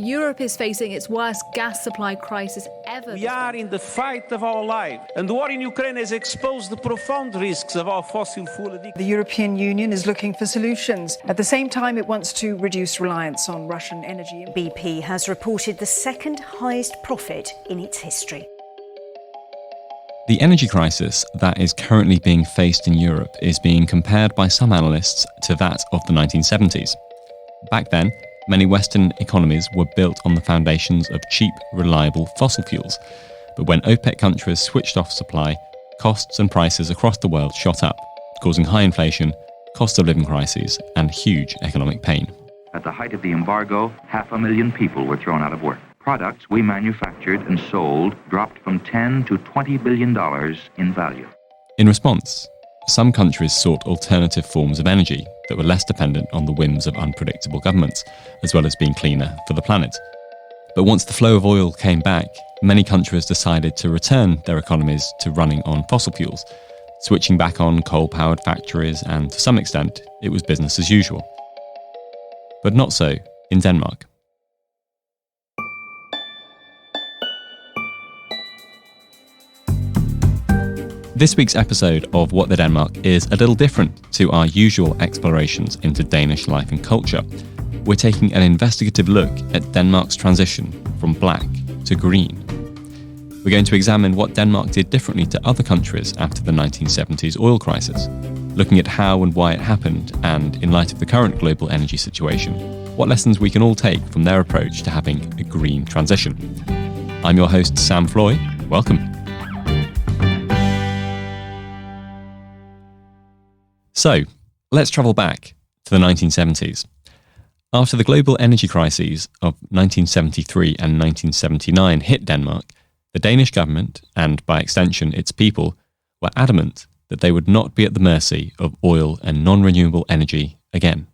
Europe is facing its worst gas supply crisis ever. We are in the fight of our life, and the war in Ukraine has exposed the profound risks of our fossil fuel addiction. The European Union is looking for solutions. At the same time, it wants to reduce reliance on Russian energy. BP has reported the second highest profit in its history. The energy crisis that is currently being faced in Europe is being compared by some analysts to that of the 1970s. Back then, many Western economies were built on the foundations of cheap, reliable fossil fuels. But when OPEC countries switched off supply, costs and prices across the world shot up, causing high inflation, cost of living crises, and huge economic pain. At the height of the embargo, 500,000 people were thrown out of work. Products we manufactured and sold dropped from $10 to $20 billion in value. In response, some countries sought alternative forms of energy that were less dependent on the whims of unpredictable governments, as well as being cleaner for the planet. But once the flow of oil came back, many countries decided to return their economies to running on fossil fuels, switching back on coal-powered factories, and to some extent, it was business as usual. But not so in Denmark. This week's episode of What the Denmark is a little different to our usual explorations into Danish life and culture. We're taking an investigative look at Denmark's transition from black to green. We're going to examine what Denmark did differently to other countries after the 1970s oil crisis, looking at how and why it happened, and in light of the current global energy situation, what lessons we can all take from their approach to having a green transition. I'm your host, Sam Floy. Welcome. So, let's travel back to the 1970s. After the global energy crises of 1973 and 1979 hit Denmark, the Danish government, and by extension its people, were adamant that they would not be at the mercy of oil and non-renewable energy again.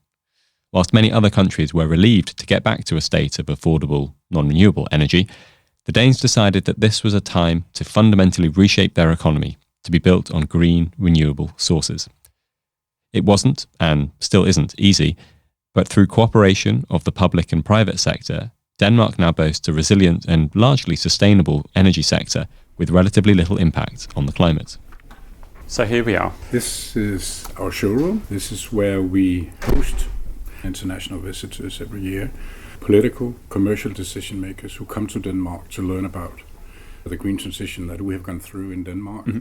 Whilst many other countries were relieved to get back to a state of affordable, non-renewable energy, the Danes decided that this was a time to fundamentally reshape their economy to be built on green, renewable sources. It wasn't, and still isn't, easy, but through cooperation of the public and private sector, Denmark now boasts a resilient and largely sustainable energy sector with relatively little impact on the climate. So here we are. This is our showroom. This is where we host international visitors every year, political, commercial decision makers who come to Denmark to learn about the green transition that we have gone through in Denmark. Mm-hmm.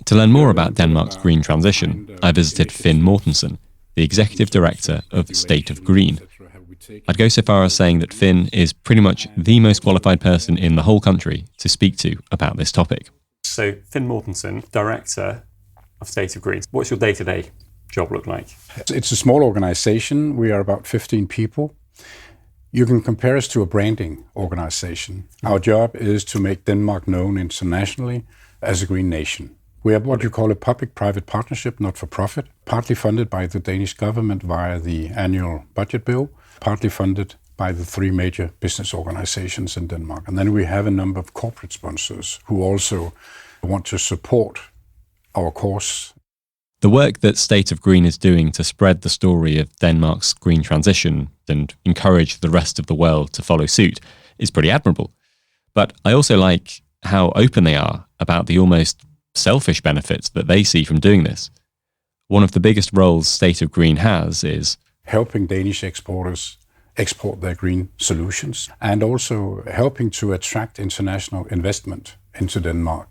To learn more about Denmark's green transition, I visited Finn Mortensen, the executive director of State of Green. I'd go so far as saying that Finn is pretty much the most qualified person in the whole country to speak to about this topic. So, Finn Mortensen, director of State of Green. What's your day-to-day job look like? It's a small organization. We are about 15 people. You can compare us to a branding organization. Our job is to make Denmark known internationally as a green nation. We are what you call a public-private partnership, not for profit, partly funded by the Danish government via the annual budget bill, partly funded by the three major business organizations in Denmark. And then we have a number of corporate sponsors who also want to support our cause. The work that State of Green is doing to spread the story of Denmark's green transition and encourage the rest of the world to follow suit is pretty admirable. But I also like how open they are about the almost selfish benefits that they see from doing this. One of the biggest roles State of Green has is helping Danish exporters export their green solutions and also helping to attract international investment into Denmark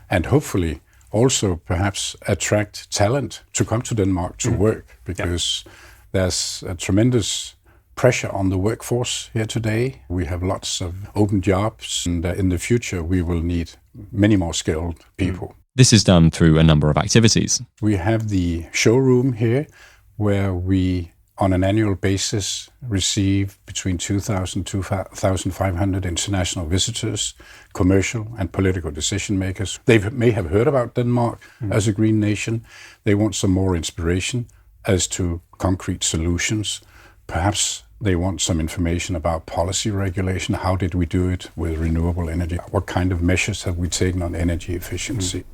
and hopefully also perhaps attract talent to come to Denmark to work because there's a tremendous pressure on the workforce here today. We have lots of open jobs and in the future we will need many more skilled people. This is done through a number of activities. We have the showroom here where we, on an annual basis, receive between 2,000 and 2,500 international visitors, commercial and political decision makers. They may have heard about Denmark as a green nation. They want some more inspiration as to concrete solutions. Perhaps they want some information about policy regulation. How did we do it with renewable energy? What kind of measures have we taken on energy efficiency?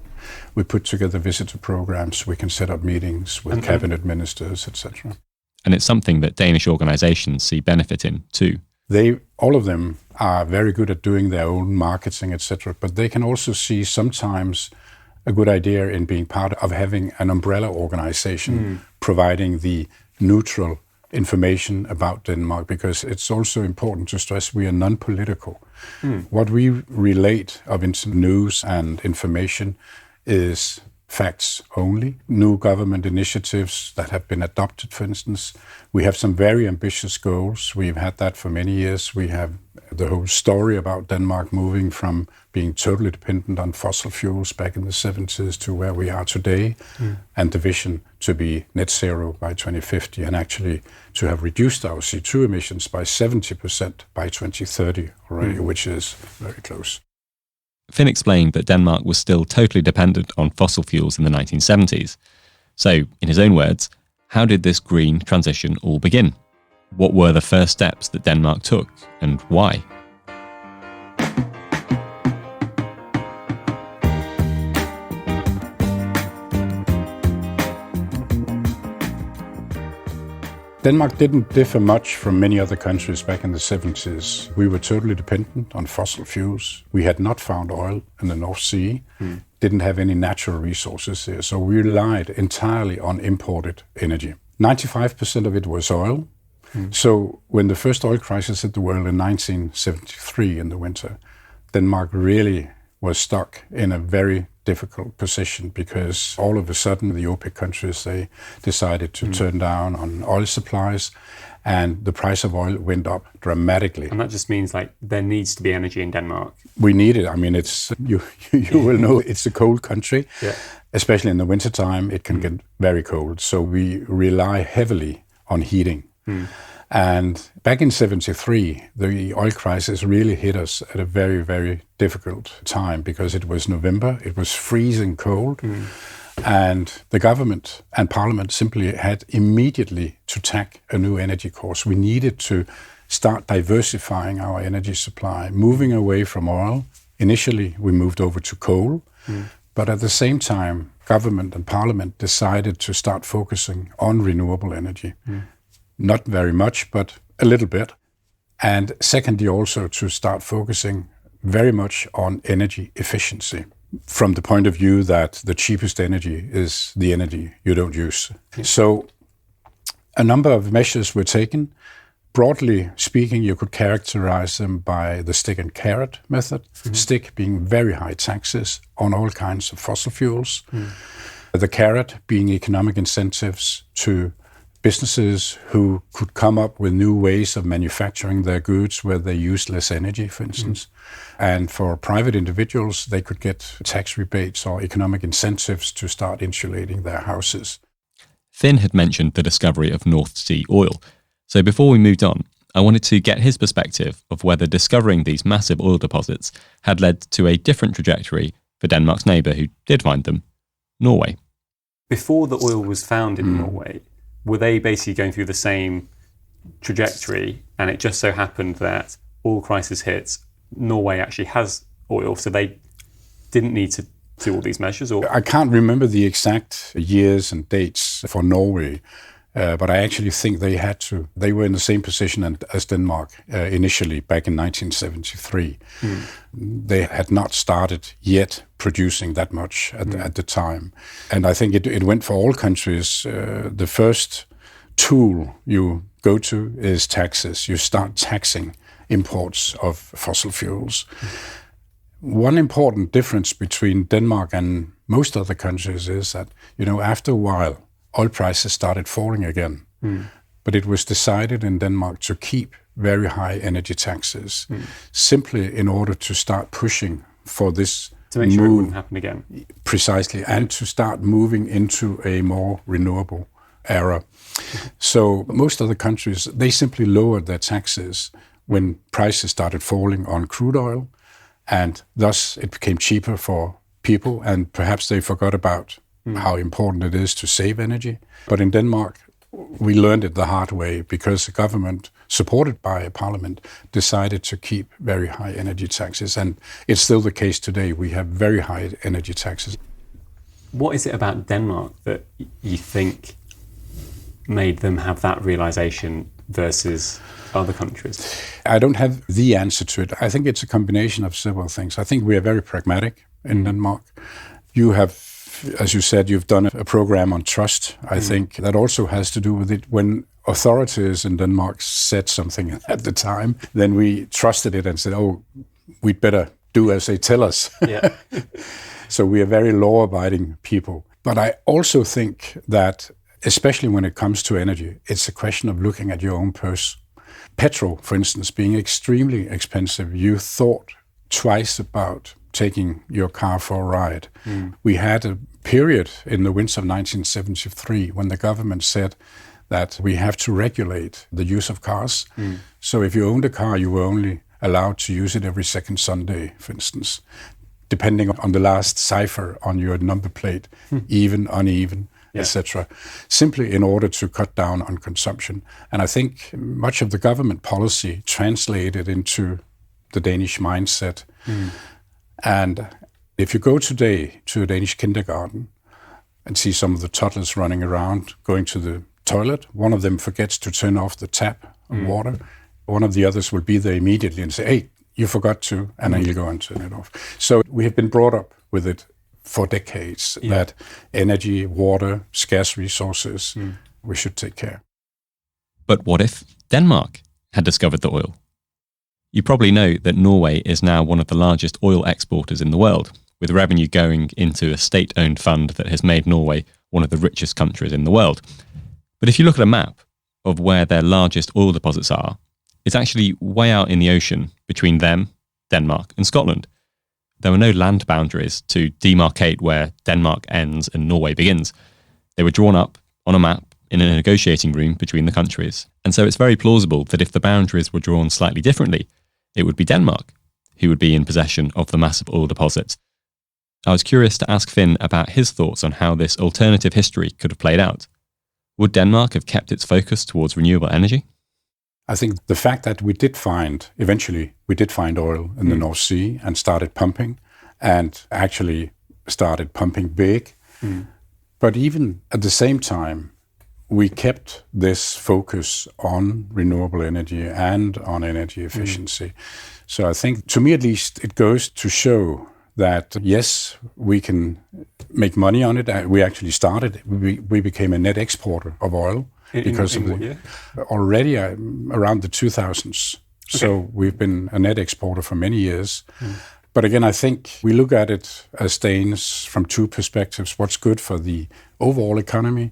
We put together visitor programs. We can set up meetings with cabinet ministers, etc. And it's something that Danish organisations see benefit in too. They all of them are very good at doing their own marketing, etc. But they can also see sometimes a good idea in being part of having an umbrella organization providing the neutral information about Denmark, because it's also important to stress we are non-political. What we relate of news and information is facts only. New government initiatives that have been adopted, for instance. We have some very ambitious goals. We've had that for many years. We have the whole story about Denmark moving from being totally dependent on fossil fuels back in the 70s to where we are today, and the vision to be net zero by 2050, and actually to have reduced our CO2 emissions by 70% by 2030 already, which is very close. Finn explained that Denmark was still totally dependent on fossil fuels in the 1970s. So, in his own words, how did this green transition all begin? What were the first steps that Denmark took, and why? Denmark didn't differ much from many other countries back in the 70s. We were totally dependent on fossil fuels. We had not found oil in the North Sea, didn't have any natural resources here, so we relied entirely on imported energy. 95% of it was oil. So when the first oil crisis hit the world in 1973 in the winter, Denmark really was stuck in a very difficult position, because all of a sudden the OPEC countries, they decided to turn down on oil supplies, and the price of oil went up dramatically. And that just means like there needs to be energy in Denmark. We need it. I mean, it's you will know it's a cold country, especially in the wintertime. It can get very cold, so we rely heavily on heating. And back in 73, the oil crisis really hit us at a very, very difficult time, because it was November, it was freezing cold, and the government and parliament simply had immediately to tack a new energy course. We needed to start diversifying our energy supply, moving away from oil. Initially, we moved over to coal, but at the same time, government and parliament decided to start focusing on renewable energy. Not very much, but a little bit. And secondly, also to start focusing very much on energy efficiency, from the point of view that the cheapest energy is the energy you don't use. So a number of measures were taken. Broadly speaking, you could characterize them by the stick and carrot method. Stick being very high taxes on all kinds of fossil fuels. The carrot being economic incentives to businesses who could come up with new ways of manufacturing their goods where they use less energy, for instance. And for private individuals, they could get tax rebates or economic incentives to start insulating their houses. Finn had mentioned the discovery of North Sea oil. So before we moved on, I wanted to get his perspective of whether discovering these massive oil deposits had led to a different trajectory for Denmark's neighbour who did find them, Norway. Before the oil was found in Norway, were they basically going through the same trajectory, and it just so happened that oil crisis hits, Norway actually has oil, so they didn't need to do all these measures? Or I can't remember the exact years and dates for Norway, but I actually think they had to. They were in the same position as Denmark initially back in 1973. They had not started yet producing that much at the time. And I think it went for all countries. The first tool you go to is taxes. You start taxing imports of fossil fuels. One important difference between Denmark and most other countries is that, after a while, oil prices started falling again. But it was decided in Denmark to keep very high energy taxes, simply in order to start pushing for this to make sure it wouldn't happen again. Precisely, and to start moving into a more renewable era. So most other countries, they simply lowered their taxes when prices started falling on crude oil, and thus it became cheaper for people, and perhaps they forgot about how important it is to save energy. But in Denmark, we learned it the hard way, because the government, supported by parliament, decided to keep very high energy taxes. And it's still the case today. We have very high energy taxes. What is it about Denmark that you think made them have that realization versus other countries? I don't have the answer to it. I think it's a combination of several things. I think we are very pragmatic in Denmark. You have, as you said, you've done a program on trust. I think that also has to do with it. When authorities in Denmark said something at the time, then we trusted it and said, oh, we'd better do as they tell us. Yeah. So we are very law-abiding people. But I also think that, especially when it comes to energy, it's a question of looking at your own purse. Petrol, for instance, being extremely expensive, you thought twice about taking your car for a ride. We had a period in the winter of 1973 when the government said that we have to regulate the use of cars. So if you owned a car, you were only allowed to use it every second Sunday, for instance, depending on the last cipher on your number plate, even, uneven, etc., simply in order to cut down on consumption. And I think much of the government policy translated into the Danish mindset. And if you go today to a Danish kindergarten and see some of the toddlers running around, going to the toilet, one of them forgets to turn off the tap of water. One of the others will be there immediately and say, hey, you forgot to, and then you'll go and turn it off. So we have been brought up with it for decades, that energy, water, scarce resources, we should take care. But what if Denmark had discovered the oil? You probably know that Norway is now one of the largest oil exporters in the world, with revenue going into a state-owned fund that has made Norway one of the richest countries in the world. But if you look at a map of where their largest oil deposits are, it's actually way out in the ocean between them, Denmark, and Scotland. There were no land boundaries to demarcate where Denmark ends and Norway begins. They were drawn up on a map in a negotiating room between the countries. And so it's very plausible that if the boundaries were drawn slightly differently, it would be Denmark who would be in possession of the massive oil deposits. I was curious to ask Finn about his thoughts on how this alternative history could have played out. Would Denmark have kept its focus towards renewable energy? I think the fact that eventually we did find oil in the North Sea and started pumping, and actually started pumping big. But even at the same time, we kept this focus on renewable energy and on energy efficiency. So I think, to me at least, it goes to show that, yes, we can make money on it. We actually started, we became a net exporter of oil. Already around the 2000s. Okay. So we've been a net exporter for many years. But again, I think we look at it as Danes from two perspectives. What's good for the overall economy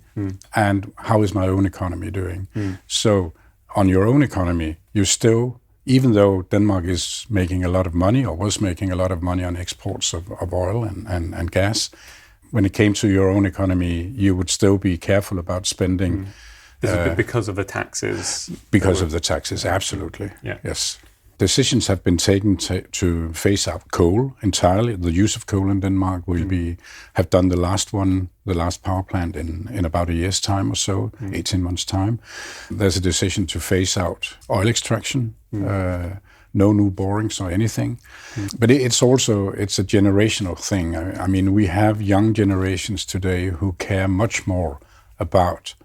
and how is my own economy doing? So on your own economy, you still, even though Denmark is making a lot of money or was making a lot of money on exports of oil and gas, when it came to your own economy, you would still be careful about spending. Is it because of the taxes? Because of the taxes, absolutely. Yeah. Yes. Decisions have been taken to phase out coal entirely. The use of coal in Denmark will have done the last power plant in about a year's time or so, 18 months' time. There's a decision to phase out oil extraction, no new borings or anything. But it's a generational thing. I mean, we have young generations today who care much more about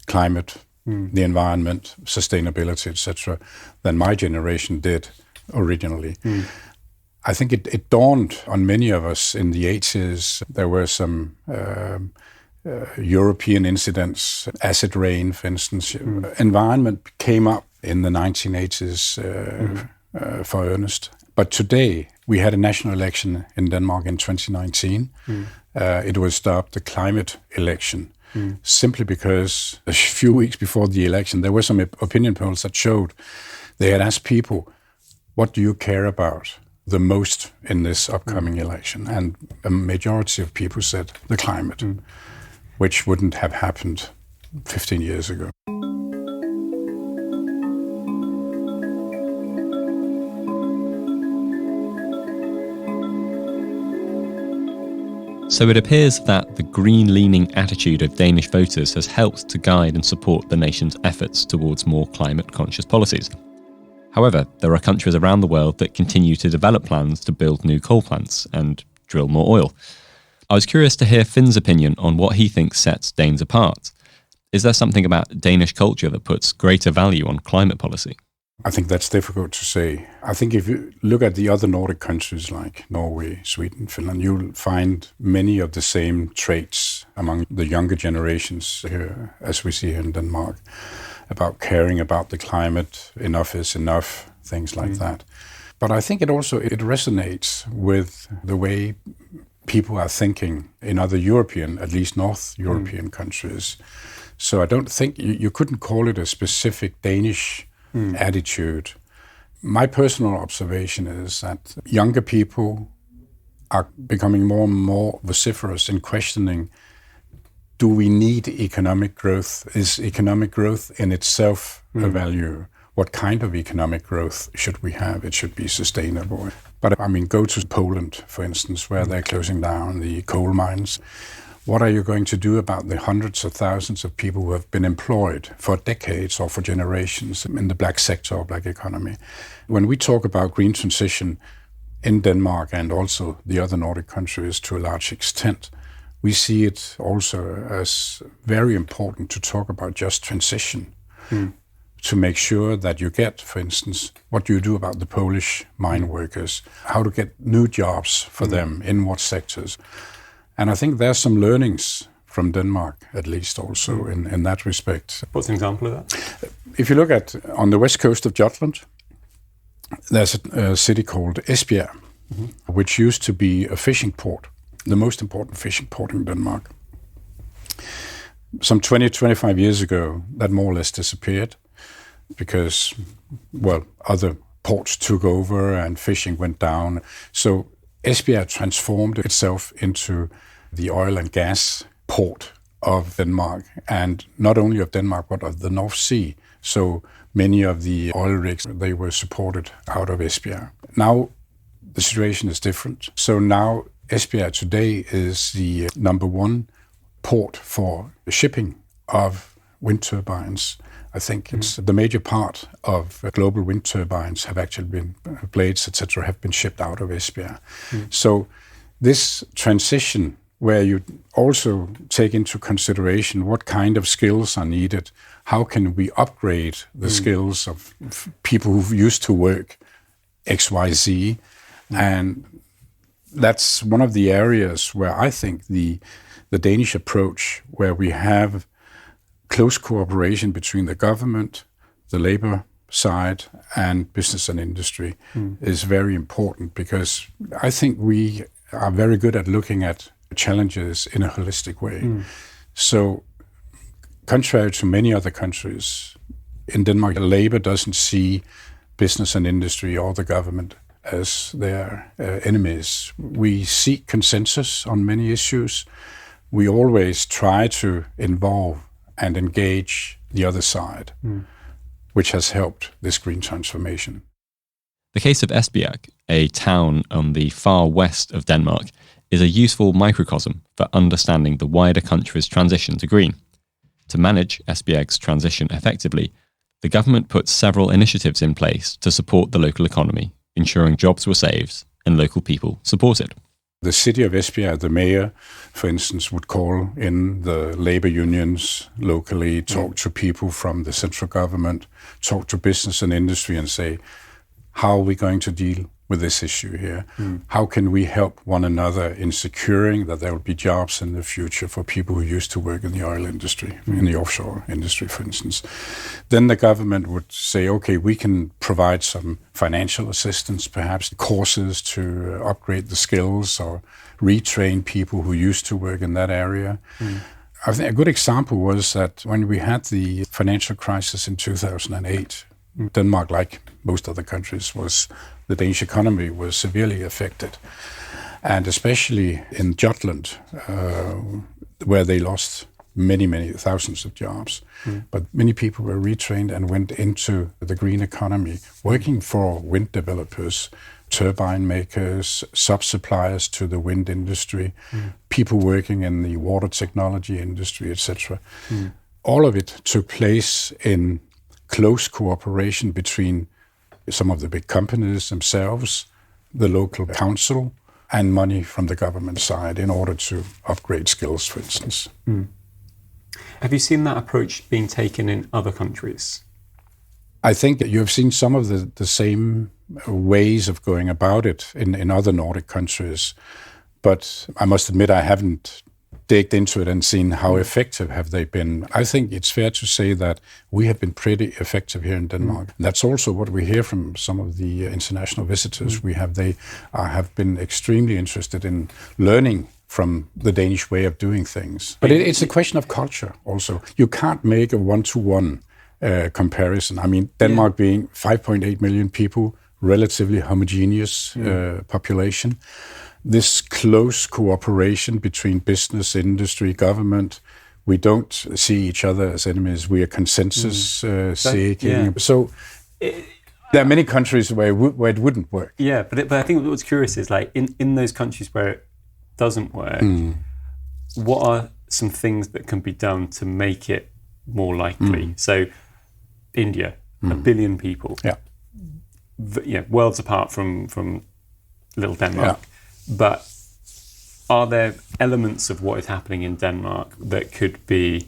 climate, the environment, sustainability, etc., than my generation did originally. I think it dawned on many of us in the 80s. There were some European incidents, acid rain, for instance. Environment came up in the 1980s for earnest. But today, we had a national election in Denmark in 2019. It was dubbed the climate election. Simply because a few weeks before the election, there were some opinion polls that showed they had asked people, what do you care about the most in this upcoming election? And a majority of people said the climate, which wouldn't have happened 15 years ago. So it appears that the green-leaning attitude of Danish voters has helped to guide and support the nation's efforts towards more climate-conscious policies. However, there are countries around the world that continue to develop plans to build new coal plants and drill more oil. I was curious to hear Finn's opinion on what he thinks sets Danes apart. Is there something about Danish culture that puts greater value on climate policy? I think that's difficult to say. I think if you look at the other Nordic countries like Norway, Sweden, Finland, you'll find many of the same traits among the younger generations here, as we see here in Denmark, about caring about the climate, enough is enough, things like that. But I think it resonates with the way people are thinking in other European, at least North European countries. So I don't think you couldn't call it a specific Danish attitude. My personal observation is that younger people are becoming more and more vociferous in questioning, do we need economic growth? Is economic growth in itself a value? What kind of economic growth should we have? It should be sustainable. But I mean, go to Poland, for instance, where they're closing down the coal mines. What are you going to do about the hundreds of thousands of people who have been employed for decades or for generations in the black sector or black economy? When we talk about green transition in Denmark and also the other Nordic countries to a large extent, we see it also as very important to talk about just transition, to make sure that you get, for instance, what do you do about the Polish mine workers, how to get new jobs for them, in what sectors. And I think there's some learnings from Denmark, at least also in that respect. What's an example of that? If you look at on the west coast of Jutland, there's a city called Esbjerg, which used to be a fishing port, the most important fishing port in Denmark. Some 20-25 years ago, that more or less disappeared because, well, other ports took over and fishing went down. So Esbjerg transformed itself into the oil and gas port of Denmark, and not only of Denmark, but of the North Sea. So many of the oil rigs, they were supported out of Esbjerg. Now the situation is different. So now Esbjerg today is the number one port for shipping of wind turbines. I think it's the major part of global wind turbines have actually been, blades, etc., have been shipped out of Esbjerg. So this transition where you also take into consideration what kind of skills are needed, how can we upgrade the skills of people who used to work XYZ, and that's one of the areas where I think the Danish approach, where we have close cooperation between the government, the labor side, and business and industry is very important, because I think we are very good at looking at challenges in a holistic way. So, contrary to many other countries, in Denmark, labor doesn't see business and industry or the government as their enemies. We seek consensus on many issues. We always try to involve and engage the other side, which has helped this green transformation. The case of Esbjerg, a town on the far west of Denmark, is a useful microcosm for understanding the wider country's transition to green. To manage Esbjerg's transition effectively, the government put several initiatives in place to support the local economy, ensuring jobs were saved and local people supported. The city of Esbjerg, the mayor, for instance, would call in the labor unions locally, talk to people from the central government, talk to business and industry and say, how are we going to deal with this issue here? How can we help one another in securing that there will be jobs in the future for people who used to work in the oil industry, in the offshore industry, for instance? Then the government would say, okay, we can provide some financial assistance, perhaps courses to upgrade the skills or retrain people who used to work in that area. I think a good example was that when we had the financial crisis in 2008, Denmark, like most other countries, the Danish economy was severely affected. And especially in Jutland, where they lost many thousands of jobs. But many people were retrained and went into the green economy, working for wind developers, turbine makers, sub-suppliers to the wind industry, people working in the water technology industry, etc. All of it took place in close cooperation between some of the big companies themselves, the local council, and money from the government side in order to upgrade skills, for instance. Have you seen that approach being taken in other countries? I think you have seen some of the same ways of going about it in other Nordic countries, but I must admit I haven't digged into it and seen how effective have they been. I think it's fair to say that we have been pretty effective here in Denmark. That's also what we hear from some of the international visitors we have. They have been extremely interested in learning from the Danish way of doing things. But it's a question of culture also. You can't make a one-to-one comparison. I mean, Denmark being 5.8 million people, relatively homogeneous population. This close cooperation between business, industry, government, we don't see each other as enemies. We are consensus seeking. So there are many countries where it wouldn't work. Yeah, but I think what's curious is like in those countries where it doesn't work, what are some things that can be done to make it more likely? So India, 1 billion people. Worlds apart from little Denmark. But are there elements of what is happening in Denmark that could be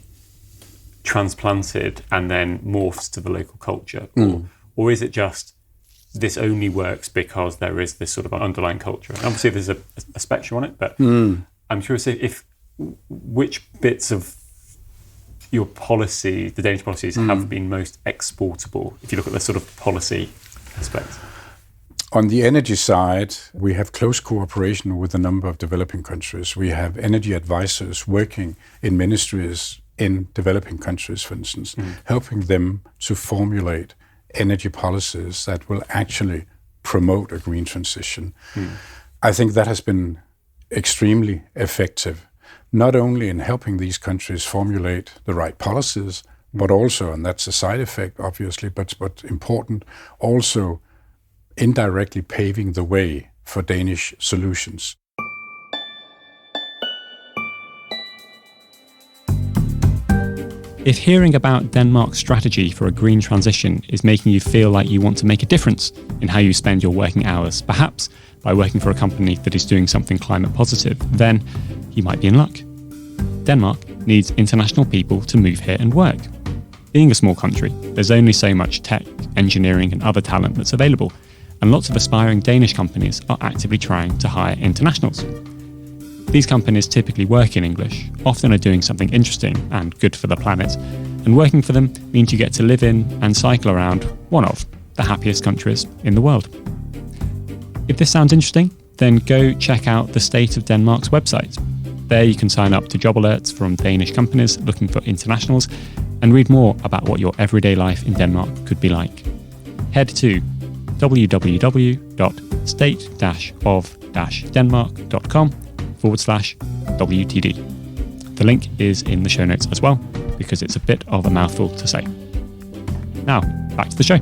transplanted and then morphs to the local culture? Or is it just this only works because there is this sort of underlying culture? And obviously there's a spectrum on it, but I'm curious if which bits of your policy, the Danish policies, have been most exportable, if you look at the sort of policy aspect? On the energy side, we have close cooperation with a number of developing countries. We have energy advisors working in ministries in developing countries, for instance, helping them to formulate energy policies that will actually promote a green transition. I think that has been extremely effective, not only in helping these countries formulate the right policies, but also, and that's a side effect, obviously, but important, also indirectly paving the way for Danish solutions. If hearing about Denmark's strategy for a green transition is making you feel like you want to make a difference in how you spend your working hours, perhaps by working for a company that is doing something climate positive, then you might be in luck. Denmark needs international people to move here and work. Being a small country, there's only so much tech, engineering and other talent that's available, and lots of aspiring Danish companies are actively trying to hire internationals. These companies typically work in English, often are doing something interesting and good for the planet, and working for them means you get to live in and cycle around one of the happiest countries in the world. If this sounds interesting, then go check out the State of Denmark's website. There you can sign up to job alerts from Danish companies looking for internationals and read more about what your everyday life in Denmark could be like. Head to www.state-of-denmark.com/WTD. The link is in the show notes as well, because it's a bit of a mouthful to say. Now, back to the show.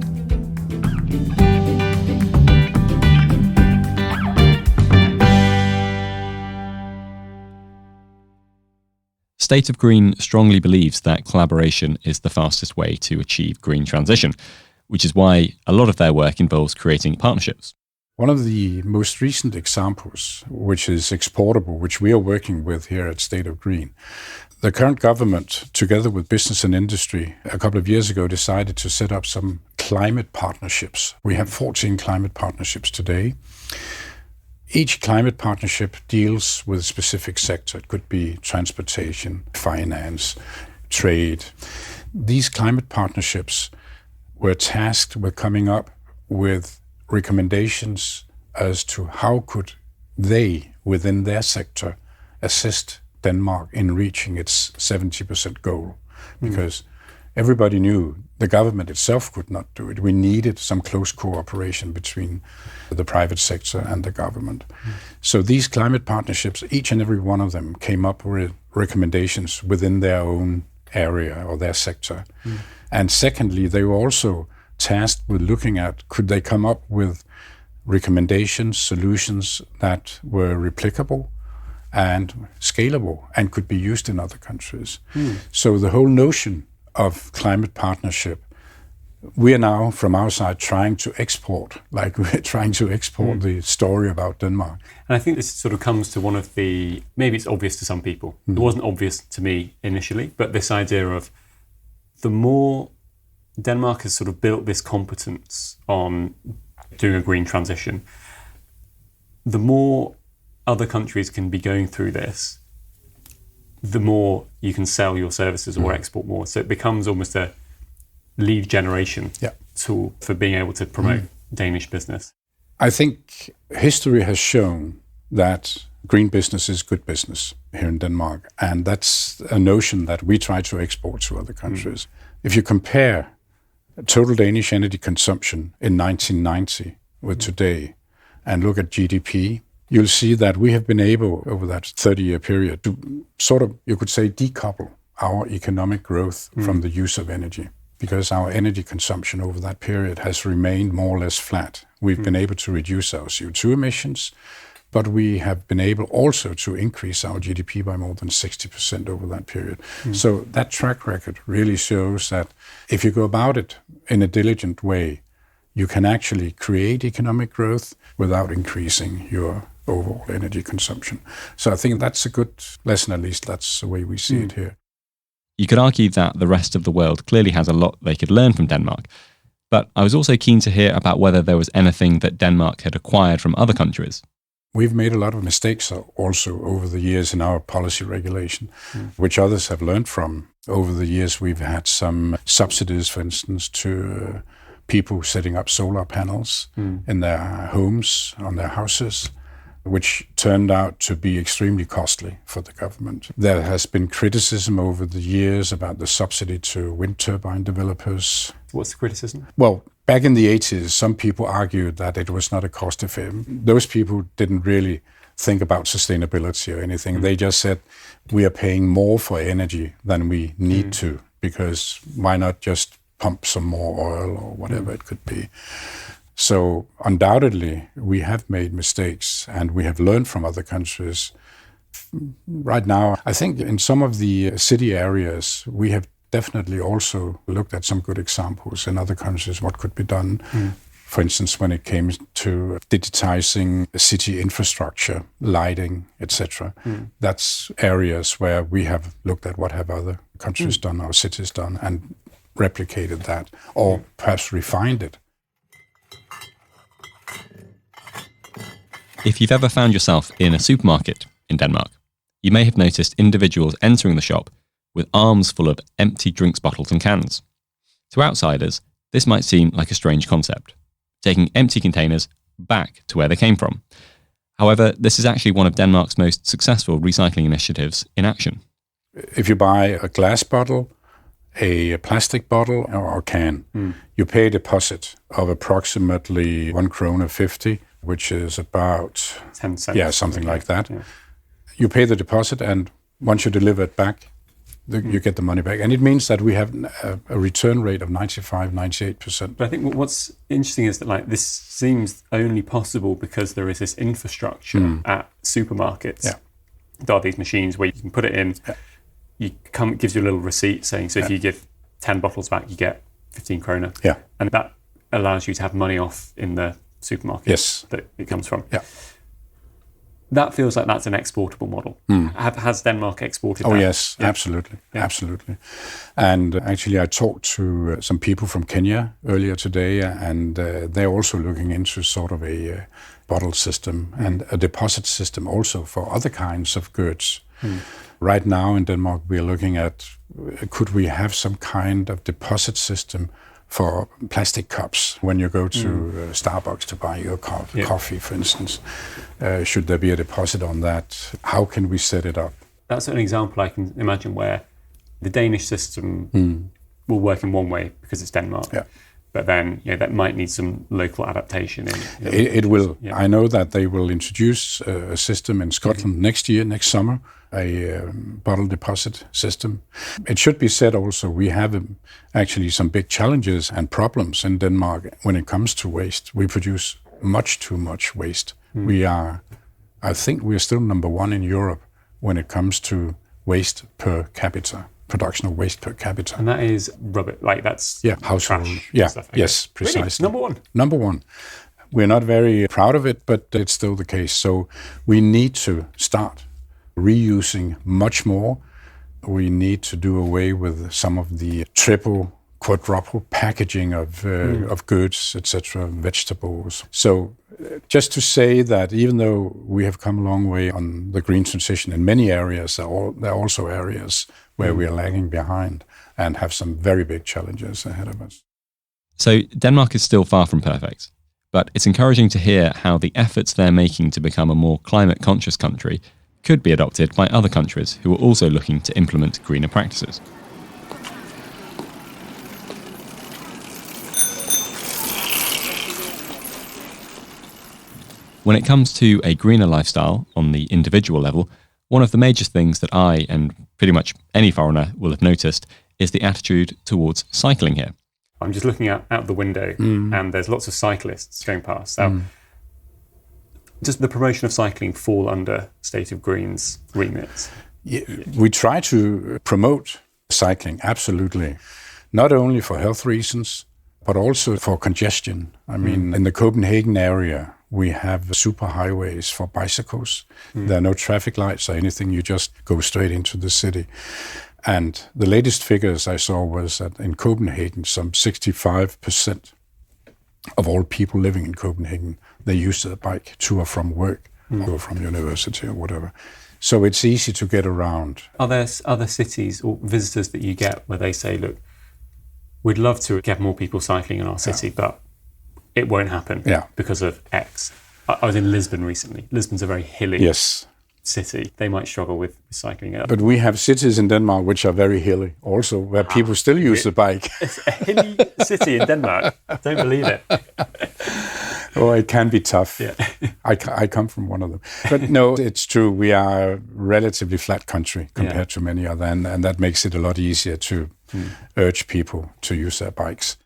State of Green strongly believes that collaboration is the fastest way to achieve green transition, which is why a lot of their work involves creating partnerships. One of the most recent examples, which is exportable, which we are working with here at State of Green, the current government, together with business and industry, a couple of years ago decided to set up some climate partnerships. We have 14 climate partnerships today. Each climate partnership deals with a specific sector. It could be transportation, finance, trade. These climate partnerships were tasked with coming up with recommendations as to how could they, within their sector, assist Denmark in reaching its 70% goal. Because everybody knew the government itself could not do it. We needed some close cooperation between the private sector and the government. So these climate partnerships, each and every one of them came up with recommendations within their own area or their sector. And secondly, they were also tasked with looking at, could they come up with recommendations, solutions that were replicable and scalable and could be used in other countries. So the whole notion of climate partnership we are now, from our side, trying to export, like we're trying to export the story about Denmark. And I think this sort of comes to one of the, maybe it's obvious to some people. It wasn't obvious to me initially, but this idea of the more Denmark has sort of built this competence on doing a green transition, the more other countries can be going through this, the more you can sell your services or export more. So it becomes almost a lead generation tool for being able to promote Danish business. I think history has shown that green business is good business here in Denmark, and that's a notion that we try to export to other countries. If you compare total Danish energy consumption in 1990 with today and look at GDP, you'll see that we have been able, over that 30-year period, to sort of, you could say, decouple our economic growth from the use of energy, because our energy consumption over that period has remained more or less flat. We've been able to reduce our CO2 emissions, but we have been able also to increase our GDP by more than 60% over that period. So that track record really shows that if you go about it in a diligent way, you can actually create economic growth without increasing your overall energy consumption. So I think that's a good lesson, at least that's the way we see it here. You could argue that the rest of the world clearly has a lot they could learn from Denmark, but I was also keen to hear about whether there was anything that Denmark had acquired from other countries. We've made a lot of mistakes also over the years in our policy regulation, which others have learned from. Over the years, we've had some subsidies, for instance, to people setting up solar panels in their homes, on their houses, which turned out to be extremely costly for the government. There has been criticism over the years about the subsidy to wind turbine developers. What's the criticism? Well, back in the 80s, some people argued that it was not a cost effective. Those people didn't really think about sustainability or anything. They just said, we are paying more for energy than we need to, because why not just pump some more oil or whatever it could be. So undoubtedly, we have made mistakes and we have learned from other countries. Right now, I think in some of the city areas, we have definitely also looked at some good examples in other countries, what could be done. For instance, when it came to digitizing city infrastructure, lighting, etc. That's areas where we have looked at what have other countries done, our cities done, and replicated that, or perhaps refined it. If you've ever found yourself in a supermarket in Denmark, you may have noticed individuals entering the shop with arms full of empty drinks bottles and cans. To outsiders, this might seem like a strange concept, taking empty containers back to where they came from. However, this is actually one of Denmark's most successful recycling initiatives in action. If you buy a glass bottle, a plastic bottle or a can, you pay a deposit of approximately 1 krone 50, which is about 10 cents. Yeah, something like that. Yeah. You pay the deposit, and once you deliver it back, you get the money back. And it means that we have a return rate of 95-98%. But I think what's interesting is that this seems only possible because there is this infrastructure at supermarkets. Yeah. There are these machines where you can put it in. Yeah. It gives you a little receipt saying, so if you give 10 bottles back, you get 15 kroner. Yeah. And that allows you to have money off in the supermarket that it comes from. Yeah. That feels like that's an exportable model. Has Denmark exported that? Oh, yes, absolutely. Yeah. Absolutely. And actually, I talked to some people from Kenya earlier today, and they're also looking into sort of a bottle system and a deposit system also for other kinds of goods. Right now in Denmark, we're looking at, could we have some kind of deposit system for plastic cups when you go to Starbucks to buy your coffee, for instance? Should there be a deposit on that? How can we set it up? That's an example I can imagine where the Danish system will work in one way because it's Denmark. Yeah. But then that might need some local adaptation. It will. Yeah. I know that they will introduce a system in Scotland next summer, a bottle deposit system. It should be said also, we have actually some big challenges and problems in Denmark when it comes to waste. We produce much too much waste. I think we are still number one in Europe when it comes to waste per capita. production of waste per capita. And that is rubbish, like that's household. trash Yeah, stuff, okay. yes, precisely. Really? Number one. We're not very proud of it, but it's still the case. So we need to start reusing much more. We need to do away with some of the triple, quadruple packaging of goods, etc., vegetables. So just to say that even though we have come a long way on the green transition in many areas, there are also areas where we are lagging behind and have some very big challenges ahead of us. So Denmark is still far from perfect, but it's encouraging to hear how the efforts they're making to become a more climate-conscious country could be adopted by other countries who are also looking to implement greener practices. When it comes to a greener lifestyle on the individual level, one of the major things that I, and pretty much any foreigner, will have noticed is the attitude towards cycling here. I'm just looking out the window and there's lots of cyclists going past. So does the promotion of cycling fall under State of Green's remit? Yeah, we try to promote cycling, absolutely. Not only for health reasons, but also for congestion. I mean, in the Copenhagen area, we have superhighways for bicycles. There are no traffic lights or anything. You just go straight into the city. And the latest figures I saw was that in Copenhagen, some 65% of all people living in Copenhagen, they use their bike to or from work or from university or whatever. So it's easy to get around. Are there other cities or visitors that you get where they say, look, we'd love to get more people cycling in our city, but it won't happen because of X? I was in Lisbon recently. Lisbon's a very hilly city. They might struggle with cycling. But we have cities in Denmark which are very hilly also, where people still use the bike. It's a hilly city in Denmark. Don't believe it. Oh, it can be tough. Yeah. I come from one of them. But no, it's true. We are a relatively flat country compared to many other, and that makes it a lot easier to urge people to use their bikes.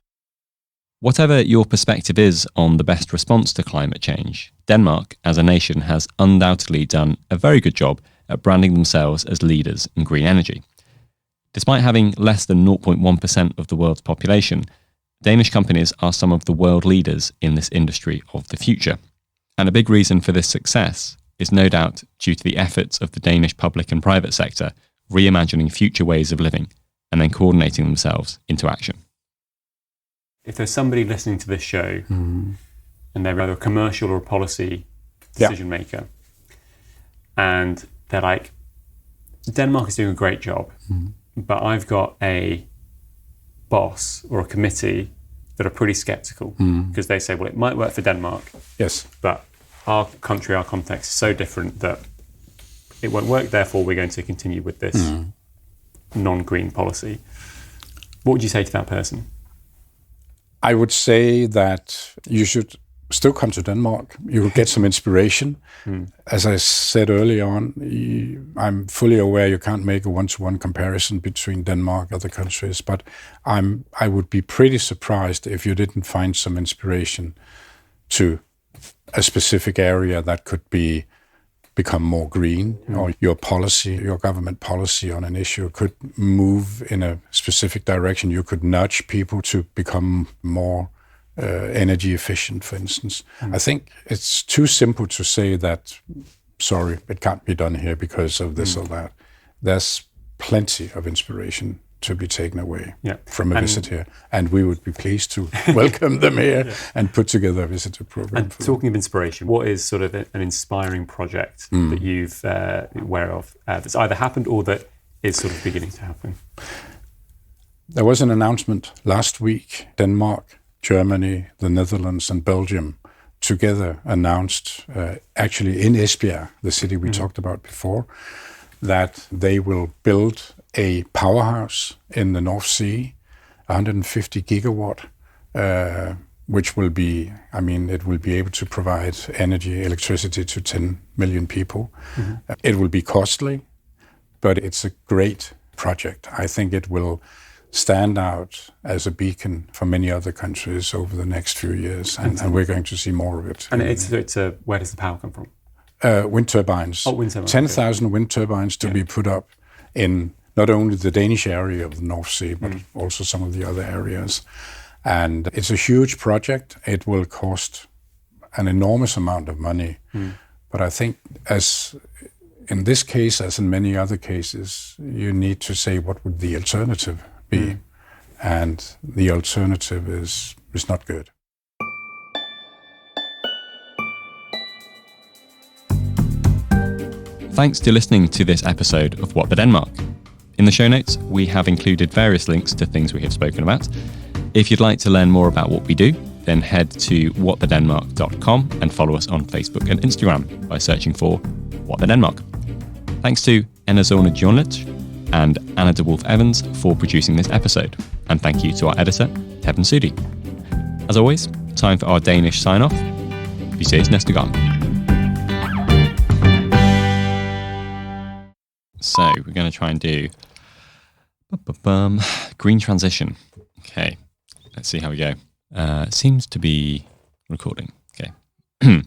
Whatever your perspective is on the best response to climate change, Denmark as a nation has undoubtedly done a very good job at branding themselves as leaders in green energy. Despite having less than 0.1% of the world's population, Danish companies are some of the world leaders in this industry of the future. And a big reason for this success is no doubt due to the efforts of the Danish public and private sector reimagining future ways of living and then coordinating themselves into action. If there's somebody listening to this show and they're either a commercial or a policy decision maker, and they're like, Denmark is doing a great job, but I've got a boss or a committee that are pretty skeptical because they say, well, it might work for Denmark, but our country, our context is so different that it won't work, therefore we're going to continue with this non-green policy. What would you say to that person? I would say that you should still come to Denmark. You will get some inspiration. As I said early on, I'm fully aware you can't make a one-to-one comparison between Denmark and other countries, but I would be pretty surprised if you didn't find some inspiration to a specific area that could become more green, or your policy, your government policy on an issue could move in a specific direction. You could nudge people to become more energy efficient, for instance. I think it's too simple to say that, sorry, it can't be done here because of this or that. There's plenty of inspiration to be taken away from a visit here. And we would be pleased to welcome them here and put together a visitor program. And talking of inspiration, what is sort of an inspiring project that you've aware of that's either happened or that is sort of beginning to happen? There was an announcement last week. Denmark, Germany, the Netherlands and Belgium together announced, actually in Esbjerg, the city we talked about before, that they will build a powerhouse in the North Sea, 150 gigawatt, which will be, it will be able to provide electricity to 10 million people. It will be costly, but it's a great project. I think it will stand out as a beacon for many other countries over the next few years, and we're going to see more of it. And where does the power come from? Wind turbines. Oh, wind turbines. 10,000 wind turbines to be put up in not only the Danish area of the North Sea, but also some of the other areas. And it's a huge project. It will cost an enormous amount of money. But I think as in this case, as in many other cases, you need to say what would the alternative be. And the alternative is not good. Thanks to listening to this episode of What the Denmark. In the show notes, we have included various links to things we have spoken about. If you'd like to learn more about what we do, then head to whatthedenmark.com and follow us on Facebook and Instagram by searching for What the Denmark. Thanks to Anna Zona Journlich and Anna de Wolf Evans for producing this episode. And thank you to our editor, Tebben Sudi. As always, time for our Danish sign-off. Vi ses næste gang. So we're going to try and do green transition. Okay, let's see how we go. It seems to be recording. Okay.